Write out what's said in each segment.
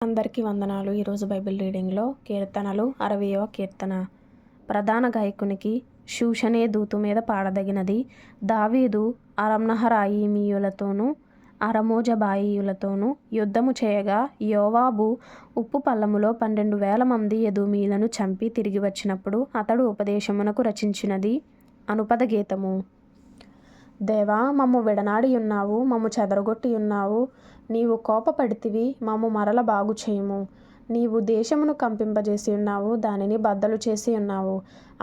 అందరికీ వందనాలు. ఈరోజు బైబిల్ రీడింగ్లో కీర్తనలు 60వ కీర్తన. ప్రధాన గాయకునికి షూషనే దూతు మీద పాడదగినది. దావీదు అరమ్నహరాయిమీయులతోనూ అరమోజబాయియులతోనూ యుద్ధము చేయగా యోవాబు ఉప్పు పల్లములో 12,000 మంది ఎదోమీయులను చంపి తిరిగి వచ్చినప్పుడు అతడు ఉపదేశమునకు రచించినది అనుపద గీతము. దేవా, మమ్ము విడనాడియున్నావు, మమ్ము చెదరగొట్టియున్నావు. నీవు కోపపడితివి, మమ్ము మరల బాగు చేయుము. నీవు దేశమును కంపింపజేసి ఉన్నావు, దానిని బద్దలు చేసి ఉన్నావు.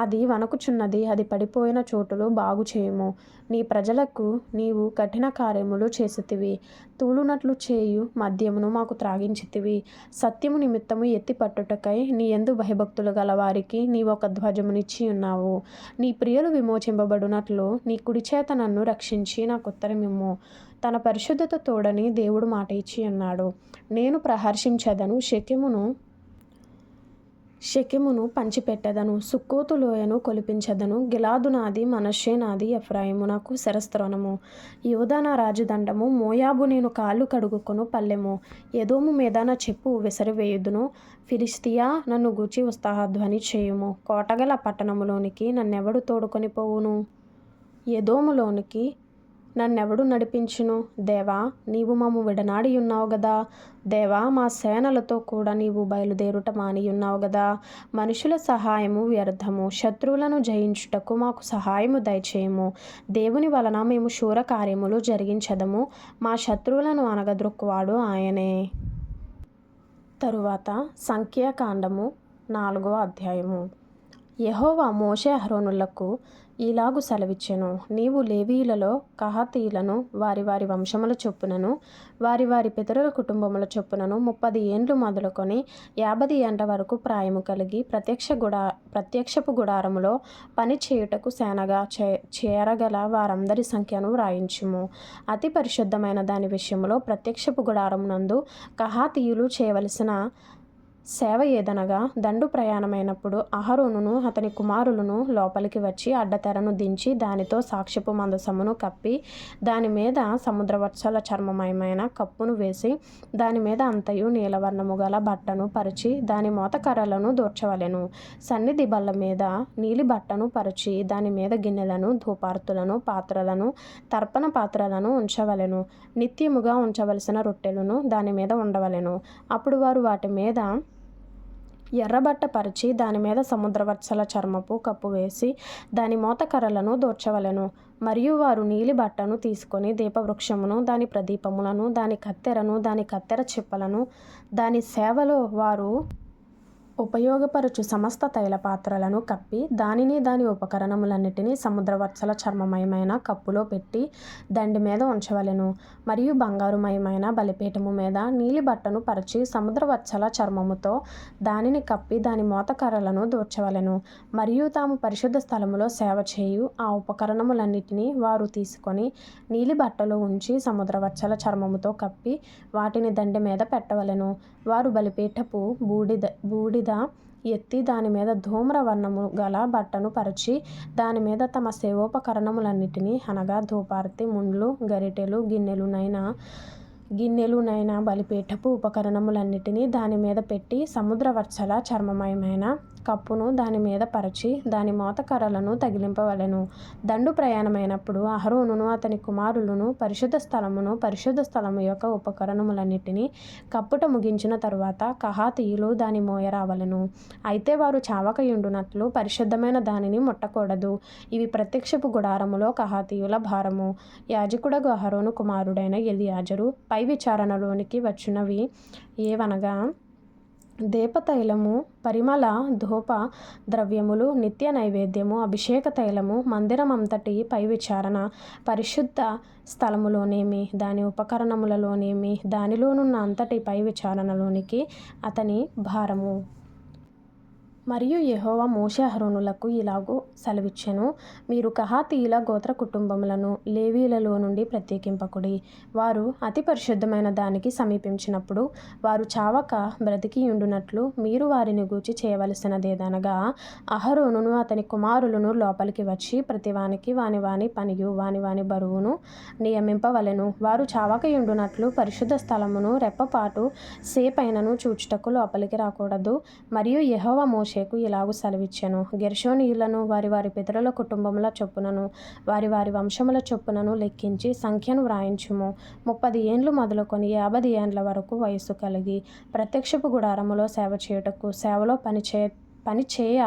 అది వణకుచున్నది, అది పడిపోయిన చోటులు బాగు చేయుము. నీ ప్రజలకు నీవు కఠిన కార్యములు చేసితివి. తూలునట్లు చేయు మద్యమును మాకు త్రాగించితివి. సత్యము నిమిత్తము ఎత్తి పట్టుటకై నీ యందు భయభక్తులు గలవారికి నీవొక ధ్వజమునిచ్చి ఉన్నావు. నీ ప్రియులు విమోచింపబడునట్లు నీ కుడిచేత నన్ను రక్షించి నాకుత్తరమిమ్ము. తన పరిశుద్ధత తోడని దేవుడు మాట ఇచ్చి ఉన్నాడు. నేను ప్రహర్షించెదను, షెకెమును పంచిపెట్టెదను, సుక్కోతు లోయను కొలిపించెదను. గిలాదు నాది, మనష్షే నాది, ఎఫ్రాయిము నాకు శిరస్త్రోణము. యూదా నా రాజదండము, మోయాబు నేను కాళ్ళు కడుగుకొను పల్లెము. ఎదోము మీద నా చెప్పు విసరివేయుదును. ఫిలిష్తియా, నన్ను గూర్చి ఉత్సాహధ్వని చేయుము. కోటగల పట్టణములోనికి నన్నెవడు తోడుకొని పోవును? ఎదోములోనికి నన్నెవడు నడిపించును? దేవా, నీవు మమ్ము విడనాడియున్నావు గదా. దేవా, మా సేనలతో కూడా నీవు బయలుదేరుట మానియున్నావు గదా. మనుషుల సహాయము వ్యర్థము. శత్రువులను జయించుటకు మాకు సహాయము దయచేయము. దేవుని వలన మేము శూర కార్యములు జరిగించెదము. మా శత్రువులను అనగద్రొక్కువాడు ఆయనే. తరువాత సంఖ్యాకాండము 4వ అధ్యాయము. యెహోవా మోషే అహరోనులకు ఇలాగు సెలవిచ్చెను. నీవు లేవీయులలో కహాతీయులను వారి వారి వంశముల చొప్పునను వారి వారి పితరుల కుటుంబముల చొప్పునను 30 ఏండ్లు మొదలుకొని 50 ఏండ్ల వరకు ప్రాయము కలిగి ప్రత్యక్షపు గుడారములో పని చేయుటకు సేనగా చేరగల వారందరి సంఖ్యను వ్రాయించుము. అతి పరిశుద్ధమైన దాని విషయంలో ప్రత్యక్షపు గుడారమునందు కహాతీయులు చేయవలసిన సేవ ఏదనగా, దండు ప్రయాణమైనప్పుడు అహరోనును అతని కుమారులను లోపలికి వచ్చి అడ్డతెరను దించి దానితో సాక్ష్యపు మందసమును కప్పి దాని మీద సముద్రవత్సల చర్మమయమైన కప్పును వేసి దాని మీద అంతయు నీలవర్ణము గల బట్టను పరిచి దాని మోతకర్రలను దూర్చవలెను. సన్నిధి బల్ల మీద నీలి బట్టను పరిచి దాని మీద గిన్నెలను, ధూపార్తులను, పాత్రలను, తర్పణ పాత్రలను ఉంచవలెను. నిత్యముగా ఉంచవలసిన రొట్టెలను దాని మీద ఉండవలెను. అప్పుడు వారు వాటి మీద ఎర్రబట్ట పరిచి దాని మీద సముద్రవత్సల చర్మపు కప్పు వేసి దాని మోతకర్రలను దూర్చవలెను. మరియు వారు నీలి బట్టను తీసుకొని దీపవృక్షమును, దాని ప్రదీపములను, దాని కత్తెరను, దాని కత్తెర చిప్పలను, దాని సేవలో వారు ఉపయోగపరచు సమస్త తైల పాత్రలను కప్పి దానిని దాని ఉపకరణములన్నిటినీ సముద్రవత్సల చర్మమయమైన కప్పులో పెట్టి దండి మీద ఉంచవలెను. మరియు బంగారుమయమైన బలిపీఠము మీద నీలి బట్టను పరిచి సముద్రవత్సల చర్మముతో దానిని కప్పి దాని మోతకర్రలను దూర్చవలెను. మరియు తాము పరిశుద్ధ స్థలములో సేవ చేయు ఆ ఉపకరణములన్నిటినీ వారు తీసుకొని నీలి బట్టలో ఉంచి సముద్రవత్సల చర్మముతో కప్పి వాటిని దండి మీద పెట్టవలెను. వారు బలిపీఠపు బూడిద ఎత్తి దాని మీద ధూమ్రవర్ణము గల బట్టను పరిచి దాని మీద తమ సేవోపకరణములన్నిటినీ అనగా ధూపార్తి, ముండ్లు, గరిటెలు, గిన్నెలునైన బలిపీఠపు ఉపకరణములన్నిటినీ దాని మీద పెట్టి సముద్రవత్సల చర్మమయమైన కప్పును దాని మీద పరిచి దాని మోతకర్రలను తగిలింపవలెను. దండు ప్రయాణమైనప్పుడు అహరోనును అతని కుమారులను పరిశుద్ధ స్థలము యొక్క ఉపకరణములన్నిటినీ కప్పుట ముగించిన తరువాత కహాతీయులు దాని మోయరావలెను. అయితే వారు చావకయుండునట్లు పరిశుద్ధమైన దానిని ముట్టకూడదు. ఇవి ప్రత్యక్షపు గుడారములో కహాతీయుల భారము. యాజకుడగు అహరోను కుమారుడైన ఎలియాజరు పై విచారణలోనికి వచ్చినవి ఏవనగా, దీపతైలము, పరిమళ ధూప ద్రవ్యములు, నిత్య నైవేద్యము, అభిషేక తైలము, మందిరమంతటి పై విచారణ, పరిశుద్ధ స్థలములోనేమి దాని ఉపకరణములలోనేమి దానిలోనున్న అంతటి పై విచారణలోనికి అతని భారము. మరియు యెహోవా మోషే అహరోనులకు ఇలాగూ సెలవిచ్చెను, మీరు కహాతీయుల గోత్ర కుటుంబములను లేవీయులలో నుండి ప్రత్యేకింపకుడి. వారు అతి పరిశుద్ధమైన దానికి సమీపించినప్పుడు వారు చావక బ్రతికియుండునట్లు మీరు వారిని గూర్చి చేయవలసినదేదనగా, అహరోనును అతని కుమారులను లోపలికి వచ్చి ప్రతివానికి వాని వాని పనియు వాని వాని బరువును నియమింపవలెను. వారు చావకయుండునట్లు పరిశుద్ధ స్థలమును రెప్పపాటు సేపైనను చూచుటకు లోపలికి రాకూడదు. మరియు యెహోవా మోషేకు ఇలాగు సెలవిచ్చెను, గెర్షోనీయులను వారి వారి పితరుల కుటుంబముల చొప్పునను వారి వారి వంశముల చొప్పునను లెక్కించి సంఖ్యను వ్రాయించుము. 30 ఏండ్లు మొదలుకొని 50 ఏండ్ల వరకు వయస్సు కలిగి ప్రత్యక్షపు గుడారములో సేవ చేయుటకు సేవలో పని చేయ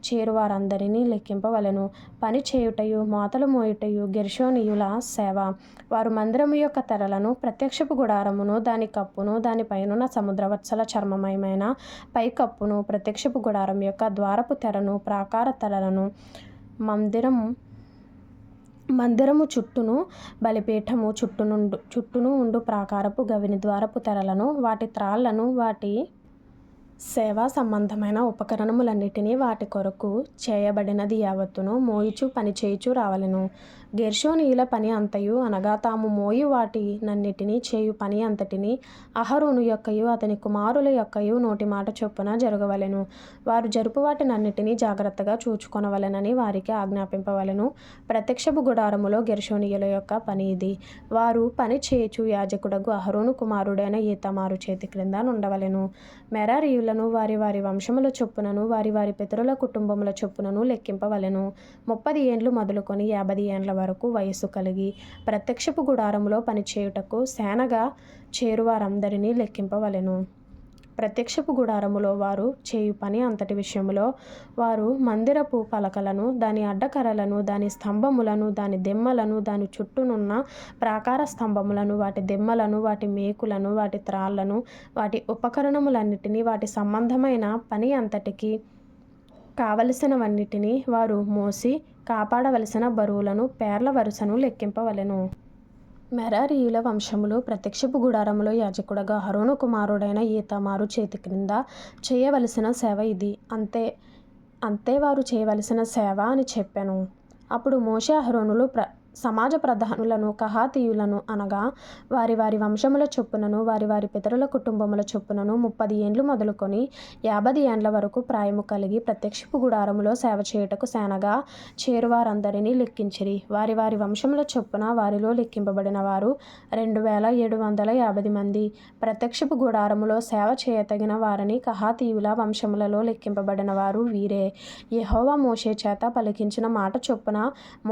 చేరువారందరినీ లెక్కింపవలెను. పని చేయుటయు మోతలు మోయుటయు గెర్షోనీయుల సేవ. వారు మందిరము యొక్క తెరలను, ప్రత్యక్షపు గుడారమును, దాని కప్పును, దానిపైనున్న సముద్రవత్సల చర్మమయమైన పైకప్పును, ప్రత్యక్షపు గుడారం యొక్క ద్వారపు తెరను, ప్రాకార తెరలను, మందిరము చుట్టూను బలిపీఠము చుట్టూను ఉండు ప్రాకారపు గవిని ద్వారపు తెరలను, వాటి త్రాళ్లను, వాటి సేవా సంబంధమైన ఉపకరణములన్నిటినీ వాటి కొరకు చేయబడినది యావత్తును మోయుచు పనిచేయుచు రావలెను. గెర్షోనీయుల పని అంతయు అనగా తాము మోయు వాటినన్నిటినీ చేయు పని అంతటిని అహరోను యొక్కయు అతని కుమారుల యొక్కయు నోటి మాట చొప్పున జరగవలెను. వారు జరుపు వాటినన్నిటినీ జాగ్రత్తగా చూచుకొనవలెనని వారికి ఆజ్ఞాపింపవలెను. ప్రత్యక్షపు గుడారములో గెర్షోనీయుల యొక్క పని ఇది. వారు పని చేయుచు యాజకుడగు అహరోను కుమారుడైన ఈతామారు చేతి క్రింద నుండవలెను. మెరారీయులను వారి వారి వంశముల చొప్పునను వారి వారి పితరుల కుటుంబముల చొప్పునను లెక్కింపవలెను. 30 ఏండ్లు మొదలుకొని 50 ఏండ్ల వరకు వయస్సు కలిగి ప్రత్యక్షపు గుడారములో పనిచేయుటకు సేనగా చేరువారందరినీ లెక్కింపవలెను. ప్రత్యక్షపు గుడారములో వారు చేయు పని అంతటి విషయములో వారు మందిరపు పలకలను, దాని అడ్డకర్రలను, దాని స్తంభములను, దాని దిమ్మలను, దాని చుట్టూనున్న ప్రాకార స్తంభములను, వాటి దిమ్మలను, వాటి మేకులను, వాటి త్రాళ్లను, వాటి ఉపకరణములన్నిటినీ, వాటి సంబంధమైన పని అంతటికి కావలసినవన్నిటినీ వారు మోసి కాపాడవలసిన బరువులను పేర్ల వరుసను లెక్కింపవలెను. మెరారీయుల వంశములు ప్రత్యక్షపు గుడారములో యాజకుడగా అహరోను కుమారుడైన ఈతామారు చేతి క్రింద చేయవలసిన సేవ ఇది. అంతే వారు చేయవలసిన సేవ అని చెప్పెను. అప్పుడు మోషే అహరోనులు సమాజ ప్రధానులను కహాతీయులను అనగా వారి వారి వంశముల చొప్పునను వారి వారి పితరుల కుటుంబముల చొప్పునను 30 ఏండ్లు మొదలుకొని 50 ఏండ్ల వరకు ప్రాయము కలిగి ప్రత్యక్షపు గుడారములో సేవ చేయుటకు సేనగా చేరువారందరినీ లెక్కించిరి. వారి వారి వంశముల చొప్పున వారిలో లెక్కింపబడిన వారు 2750 మంది. ప్రత్యక్షపు గుడారములో సేవ చేయతగిన వారని కహాతీయుల వంశములలో లెక్కింపబడిన వారు వీరే. యెహోవా మోషే చేత పలికించిన మాట చొప్పున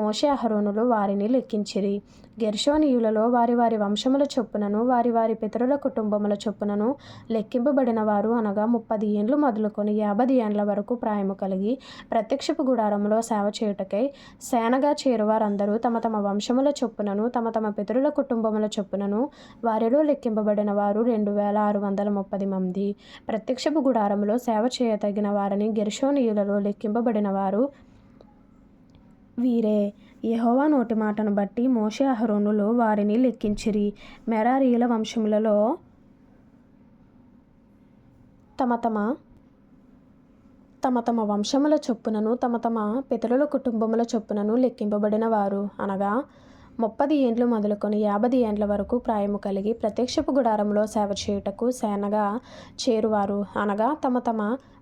మోషే అహరోనులు వారిని లెక్కించిరి. గెర్షోనీయులలో వారి వారి వంశముల చొప్పునను వారి వారి పితరుల కుటుంబముల చొప్పునను లెక్కింపబడిన వారు అనగా 30 ఏండ్లు మొదలుకొని 50 ఏండ్ల వరకు ప్రాయము కలిగి ప్రత్యక్షపు గుడారములో సేవ చేయుటకై సేనగా చేరువారందరూ తమ తమ వంశముల చొప్పునను తమ తమ పితరుల కుటుంబముల చొప్పునను వారిలో లెక్కింపబడిన వారు 2630 మంది. ప్రత్యక్షపు గుడారములో సేవ చేయతగిన వారని గెర్షోనీయులలో లెక్కింపబడిన వారు వీరే. యెహోవా నోటి మాటను బట్టి మోషే అహరోనులు వారిని లెక్కించిరి. మెరారీయుల వంశములలో తమ తమ వంశముల చొప్పునను తమ తమ పితరుల కుటుంబముల చొప్పునను లెక్కింపబడిన వారు అనగా 30 ఏండ్లు మొదలుకొని 50 ఏండ్ల వరకు ప్రాయము కలిగి ప్రత్యక్షపు గుడారములో సేవ చేయుటకు సేనగా చేరువారు అనగా తమ తమ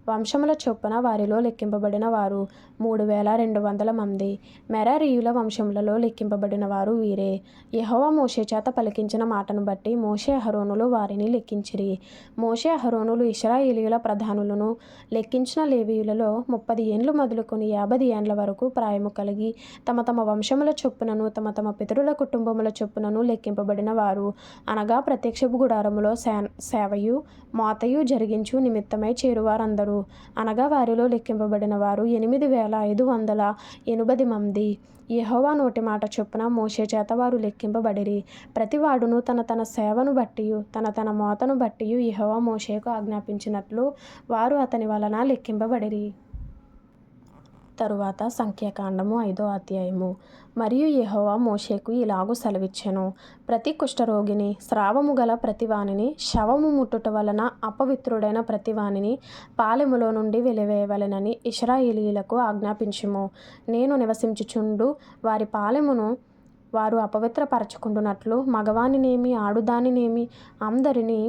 వంశముల చొప్పున వారిలో లెక్కింపబడిన వారు 3200 మంది. మెరారీయుల వంశములలో లెక్కింపబడిన వారు వీరే. యెహోవా మోషే చేత పలికించిన మాటను బట్టి మోషే అహరోనులు వారిని లెక్కించిరి. మోషే అహరోనులు ఇశ్రాయేలీయుల ప్రధానులను లెక్కించిన లేవీయులలో 30 ఏండ్లు మొదలుకొని 50 ఏండ్ల వరకు ప్రాయము కలిగి తమ తమ వంశముల చొప్పునను తమ తమ పితరుల కుటుంబముల చొప్పునను లెక్కింపబడిన వారు అనగా ప్రత్యక్షపు గుడారములో సేవయు మోతయు జరిగించు నిమిత్తమై చేరువారందరూ అనగా వారిలో లెక్కింపబడిన వారు 8580 మంది. యెహోవా నోటి మాట చొప్పున మోషే చేత వారు లెక్కింపబడిరి. ప్రతివాడును తన తన సేవను బట్టియు తన తన మోతను బట్టియు యెహోవా మోషేకు ఆజ్ఞాపించినట్లు వారు అతని వలన లెక్కింపబడిరి. తరువాత సంఖ్యాకాండము 5వ అధ్యాయము. మరియు యెహోవా మోషేకు ఇలాగు సెలవిచ్చెను. ప్రతి కుష్ఠరోగిని, స్రావము గల ప్రతివానిని, శవము ముట్టుట వలన అపవిత్రుడైన ప్రతివానిని పాలెములో నుండి వెలివేయవలెనని ఇశ్రాయేలీయులకు ఆజ్ఞాపించుము. నేను నివసించుచుండు వారి పాలెమును వారు అపవిత్రపరచుకుంటున్నట్లు మగవానినేమి ఆడుదానినేమి అందరినీ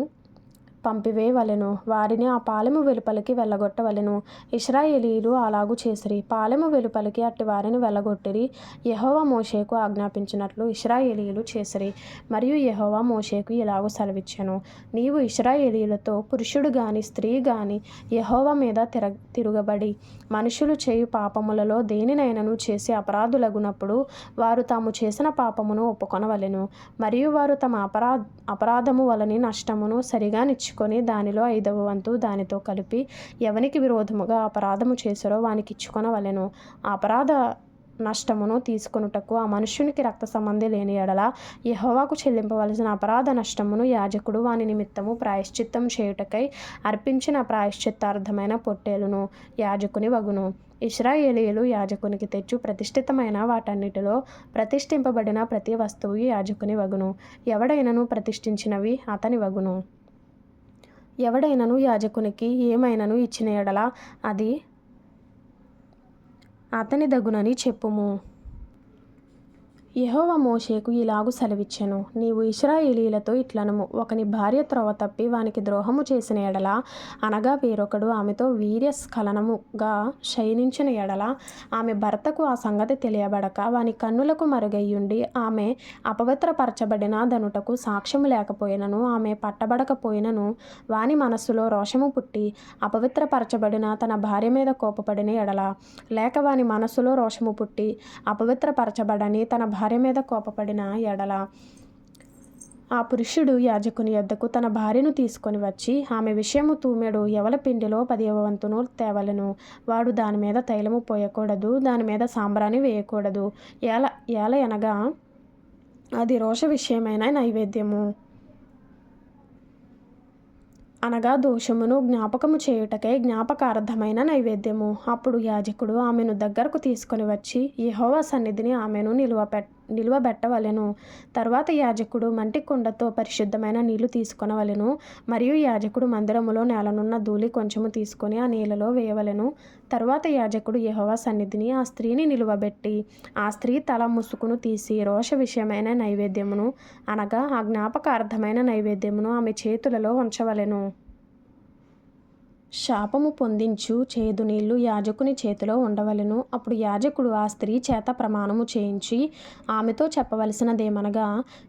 పంపివేయవలెను. వారిని ఆ పాలెము వెలుపలికి వెళ్ళగొట్టవలెను. ఇశ్రాయేలీయులు అలాగు చేసిరి. పాలెము వెలుపలికి అట్టి వారిని వెళ్ళగొట్టిరి. యెహోవా మోషేకు ఆజ్ఞాపించినట్లు ఇశ్రాయేలీయులు చేసిరి. మరియు యెహోవా మోషేకు ఇలాగు సెలవిచ్చెను. నీవు ఇశ్రాయేలీయులతో పురుషుడు గాని స్త్రీ గాని యెహోవా మీద తిరుగబడి మనుషులు చేయు పాపములలో దేనినైనను చేసి అపరాధులగునప్పుడు వారు తాము చేసిన పాపమును ఒప్పుకొనవలెను. మరియు వారు తమ అపరాధము వలని నష్టమును సరిగా నిచ్చుకొని దానిలో 5వ వంతు దానితో కలిపి ఎవనికి విరోధముగా అపరాధము చేశారో వానికి ఇచ్చుకొనవలెను. ఆ అపరాధ నష్టమును తీసుకొనుటకు ఆ మనుష్యునికి రక్త సంబంధి లేని ఎడల యెహోవాకు చెల్లింపవలసిన అపరాధ నష్టమును యాజకుడు వాని నిమిత్తము ప్రాయశ్చిత్తం చేయుటకై అర్పించిన ప్రాయశ్చిత్తార్థమైన పొట్టేలును యాజకుని వగును. ఇశ్రాయేలీయులు యాజకునికి తెచ్చు ప్రతిష్ఠితమైన వాటన్నిటిలో ప్రతిష్ఠింపబడిన ప్రతి వస్తువు యాజకుని వగును. ఎవడైనను ప్రతిష్ఠించినవి అతని వగును. ఎవడైనను యాజకునికి ఏమైనను ఇచ్చిన ఎడల అది అతని దగునని చెప్పుము. యెహోవా మోషేకు ఇలాగు సెలవిచ్చెను. నీవు ఇశ్రాయేలీయులతో ఇట్లనుము. ఒకని భార్య త్రోవ తప్పి వానికి ద్రోహము చేసిన ఎడల, అనగా వేరొకడు ఆమెతో వీర్యస్ఖలనముగా శయనించిన ఎడల, ఆమె భర్తకు ఆ సంగతి తెలియబడక వాని కన్నులకు మరుగయ్యుండి ఆమె అపవిత్రపరచబడిన దనుటకు సాక్ష్యము లేకపోయినను, ఆమె పట్టబడకపోయినను, వాని మనస్సులో రోషము పుట్టి అపవిత్రపరచబడిన తన భార్య మీద కోపపడిన ఎడల, లేక వాని మనస్సులో రోషము పుట్టి అపవిత్రపరచబడని తన భార్య మీద కోపపడిన ఎడల, ఆ పురుషుడు యాజకుని యొద్దకు తన భార్యను తీసుకొని వచ్చి ఆమె విషయము తూమెడు యవల పిండిలో 10వ వంతును తేవలెను. వాడు దాని మీద తైలము పోయకూడదు, దాని మీద సాంబ్రాణి వేయకూడదు. ఏలయనగా అది రోష విషయమైన నైవేద్యము, అనగా దోషమును జ్ఞాపకము చేయుటకై జ్ఞాపకార్థమైన నైవేద్యము. అప్పుడు యాజకుడు ఆమెను దగ్గరకు తీసుకొని వచ్చి యెహోవా సన్నిధిని ఆమెను నిలువబెట్టవలెను. తరువాత యాజకుడు మంటి కుండతో పరిశుద్ధమైన నీళ్లు తీసుకొనవలెను. మరియు యాజకుడు మందిరములో నేలనున్న ధూళి కొంచెము తీసుకొని ఆ నీళ్లలో వేయవలెను. తరువాత యాజకుడు యెహోవా సన్నిధిని ఆ స్త్రీని నిలువబెట్టి ఆ స్త్రీ తల ముసుకును తీసి రోష విషయమైన నైవేద్యమును, అనగా ఆ జ్ఞాపకార్థమైన నైవేద్యమును ఆమె చేతులలో ఉంచవలెను. శాపము పొందించు చేదు నీళ్లు యాజకుని చేతిలో ఉండవలెను. అప్పుడు యాజకుడు ఆ స్త్రీ చేత ప్రమాణము చేయించి ఆమెతో చెప్పవలసినదేమనగా,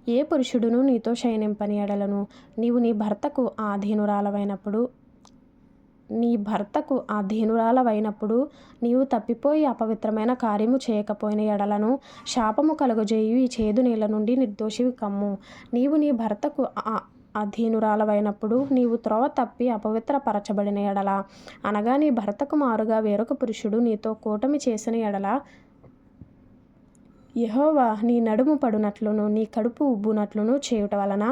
ఏ పురుషుడును నీతో శయనింపని ఎడలను నీవు నీ భర్తకు అధీనురాలవైనప్పుడు నీవు తప్పిపోయి అపవిత్రమైన కార్యము చేయకపోయిన ఎడలను శాపము కలుగజేయు ఈ చేదు నీళ్ల నుండి నిర్దోషివి కమ్ము. నీవు నీ భర్తకు అధీనురాలవైనప్పుడు నీవు త్రోవ తప్పి అపవిత్రపరచబడిన ఎడల, అనగా నీ భర్తకు మారుగా వేరొక పురుషుడు నీతో కూటమి చేసిన ఎడల, యెహోవా నీ నడుము పడునట్లును నీ కడుపు ఉబ్బునట్లును చేయుట వలన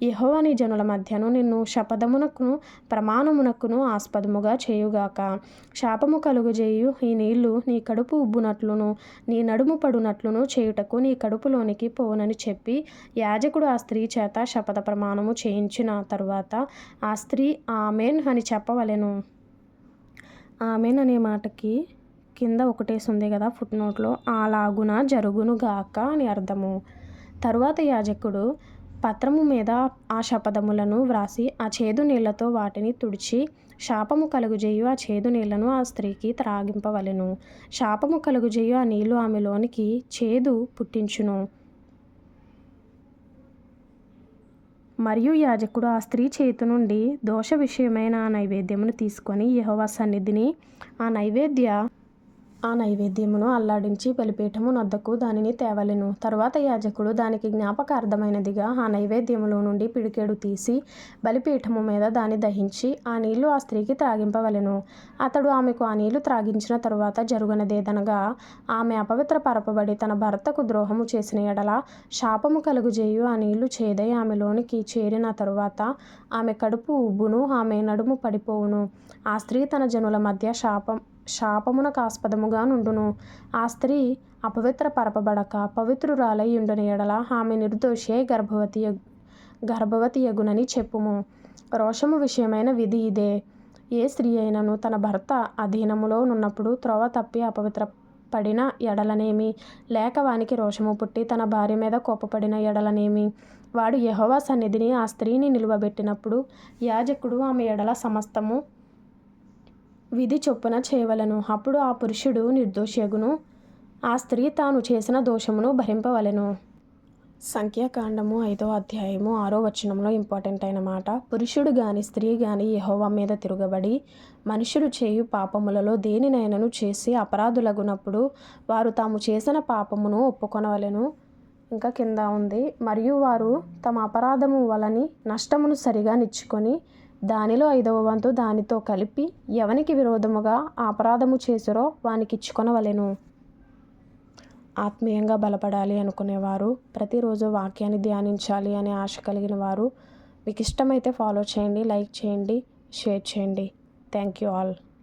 యెహోవా నీ జనుల మధ్యను నిన్ను శపథమునకును ప్రమాణమునకును ఆస్పదముగా చేయుగాక. శాపము కలుగజేయు ఈ నీళ్లు నీ కడుపు ఉబ్బునట్లును నీ నడుము పడునట్లును చేయుటకు నీ కడుపులోనికి పోనని చెప్పి యాజకుడు ఆ స్త్రీ చేత శపథ ప్రమాణము చేయించిన తరువాత ఆ స్త్రీ ఆమెన్ అని చెప్పవలెను. ఆమెన్ అనే మాటకి కింద ఒకటేసి ఉంది కదా ఫుట్ నోట్లో, అలాగున జరుగును గాక అని అర్థము. తరువాత యాజకుడు పత్రము మీద ఆ శపథములను వ్రాసి ఆ చేదు నీళ్లతో వాటిని తుడిచి శాపము కలుగుజేయు ఆ చేదు నీళ్లను ఆ స్త్రీకి త్రాగింపవలెను. శాపము కలుగుజేయు ఆ నీళ్లు ఆమెలోనికి చేదు పుట్టించును. మరియు యాజకుడు ఆ స్త్రీ చేతి నుండి దోష విషయమైన ఆ నైవేద్యమును తీసుకొని యెహోవా సన్నిధిని ఆ నైవేద్యమును అల్లాడించి బలిపీఠము నొద్దకు దానిని తేవలెను. తరువాత యాజకుడు దానికి జ్ఞాపకార్థమైనదిగా ఆ నైవేద్యములో నుండి పిడికెడు తీసి బలిపీఠము మీద దాన్ని దహించి ఆ నీళ్లు ఆ స్త్రీకి త్రాగింపవలెను. అతడు ఆమెకు ఆ నీళ్లు త్రాగించిన తరువాత జరుగునదేదనగా, ఆమె అపవిత్రపరపబడి తన భర్తకు ద్రోహము చేసిన ఎడల శాపము కలుగుజేయు ఆ నీళ్లు చేదై ఆమెలోనికి చేరిన తరువాత ఆమె కడుపు ఉబ్బును, ఆమె నడుము పడిపోవును. ఆ స్త్రీ తన జనుల మధ్య శాపమునకు ఆస్పదముగా నుండును. ఆ స్త్రీ అపవిత్ర పరపబడక పవిత్రురాలై ఉండున ఎడల ఆమె నిర్దోషి గర్భవతి యగునని చెప్పుము. రోషము విషయమైన విధి ఇదే. ఏ స్త్రీ అయినను తన భర్త అధీనములో నున్నప్పుడు త్రోవ తప్పి అపవిత్ర పడిన ఎడలనేమి, లేక వానికి రోషము పుట్టి తన భార్య మీద కోపపడిన ఎడలనేమి, వాడు యెహోవా సన్నిధిని ఆ స్త్రీని నిలువబెట్టినప్పుడు యాజకుడు ఆమె ఎడల సమస్తము విధి చొప్పున చేయవలెను. అప్పుడు ఆ పురుషుడు నిర్దోషియగును. ఆ స్త్రీ తాను చేసిన దోషమును భరింపవలెను. సంఖ్యాకాండము 5వ అధ్యాయము 6వ వచనంలో ఇంపార్టెంట్ అయిన మాట, పురుషుడు గాని స్త్రీ గాని యెహోవా మీద తిరగబడి మనుషుడు చేయు పాపములలో దేనినైనను చేసి అపరాధులగునప్పుడు వారు తాము చేసిన పాపమును ఒప్పుకొనవలెను. ఇంకా కింద ఉంది, మరియు వారు తమ అపరాధము వలని నష్టమును సరిగా నిచ్చుకొని దానిలో 5వ వంతు దానితో కలిపి ఎవనికి విరోధముగా ఆ అపరాధము చేసిరో వానికి ఇచ్చుకొనవలెను. ఆత్మీయంగా బలపడాలి అనుకునేవారు, ప్రతిరోజు వాక్యాన్ని ధ్యానించాలి అనే ఆశ కలిగిన వారు, మీకు ఇష్టమైతే ఫాలో చేయండి, లైక్ చేయండి, షేర్ చేయండి. Thank you all.